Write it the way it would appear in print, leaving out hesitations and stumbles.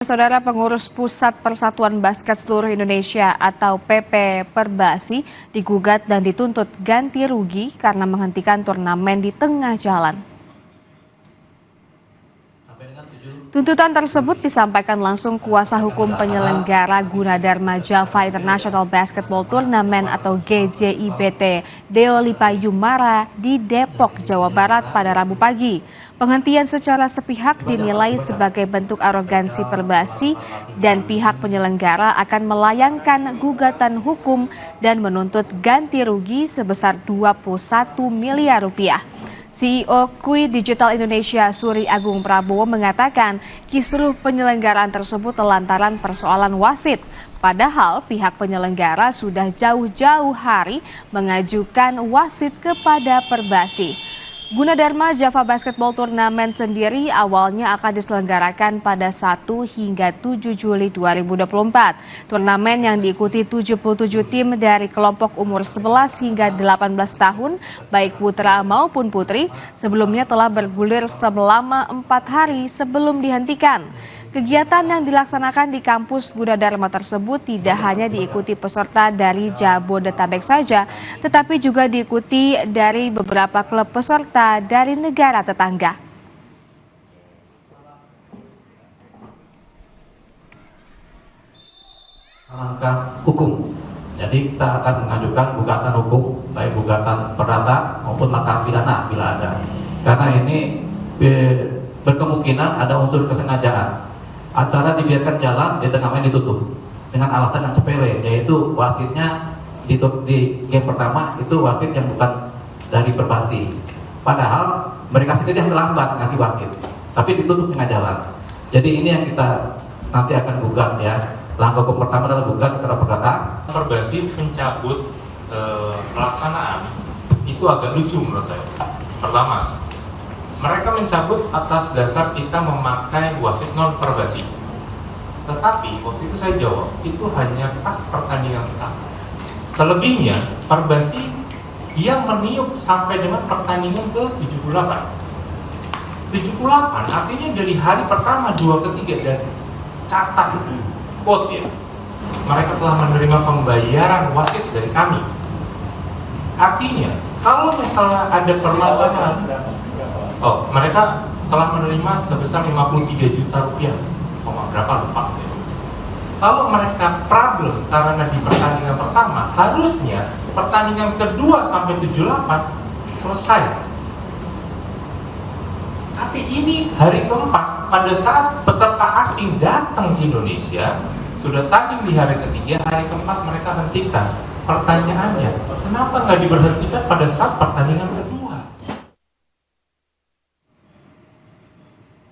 Saudara pengurus Pusat Persatuan Basket Seluruh Indonesia atau PP Perbasi digugat dan dituntut ganti rugi karena menghentikan turnamen di tengah jalan. Tuntutan tersebut disampaikan langsung kuasa hukum penyelenggara Gunadarma Java International Basketball Tournament atau GJIBT Deo Lipayumara di Depok, Jawa Barat pada Rabu pagi. Penghentian secara sepihak dinilai sebagai bentuk arogansi Perbasi dan pihak penyelenggara akan melayangkan gugatan hukum dan menuntut ganti rugi sebesar 21 miliar rupiah. CEO Kui Digital Indonesia Suri Agung Prabowo mengatakan kisruh penyelenggaraan tersebut lantaran persoalan wasit. Padahal pihak penyelenggara sudah jauh-jauh hari mengajukan wasit kepada Perbasi. Gunadarma Java Basketball Tournament sendiri awalnya akan diselenggarakan pada 1 hingga 7 Juli 2024. Turnamen yang diikuti 77 tim dari kelompok umur 11 hingga 18 tahun, baik putra maupun putri, sebelumnya telah bergulir selama 4 hari sebelum dihentikan. Kegiatan yang dilaksanakan di kampus Gunadarma tersebut tidak hanya diikuti peserta dari Jabodetabek saja, tetapi juga diikuti dari beberapa klub peserta dari negara tetangga. Langkah hukum. Jadi kita akan mengajukan gugatan hukum, baik gugatan perdata maupun langkah pidana bila ada. Karena ini berkemungkinan ada unsur kesengajaan. Acara dibiarkan jalan, di tengah main ditutup dengan alasan yang sepele, yaitu wasitnya di game pertama itu wasit yang bukan dari Perbasi. Padahal mereka sendiri yang terlambat ngasih wasit, tapi ditutup tengah jalan. Jadi ini yang kita nanti akan gugat ya. Langkah hukum pertama adalah gugat secara perdata. Perbasi mencabut pelaksanaan itu agak lucu menurut saya. Pertama, mereka mencabut atas dasar kita memakai wasit non Perbasi. Tetapi waktu itu saya jawab, itu hanya pas pertandingan pertama. Selebihnya Perbasi yang meniup sampai dengan pertandingan ke-78. 78 artinya dari hari pertama, 2, ketiga, dan catat quote ya, mereka telah menerima pembayaran wasit dari kami. Artinya kalau misalnya ada permasalahan, mereka telah menerima sebesar 53 juta rupiah, berapa lupa saya. Kalau mereka problem karena di pertandingan pertama, harusnya pertandingan kedua sampai 78 selesai. Tapi ini hari keempat, pada saat peserta asing datang ke Indonesia, sudah tanding di hari ketiga, hari keempat mereka hentikan. Pertanyaannya, kenapa nggak diberhentikan pada saat pertandingan kedua?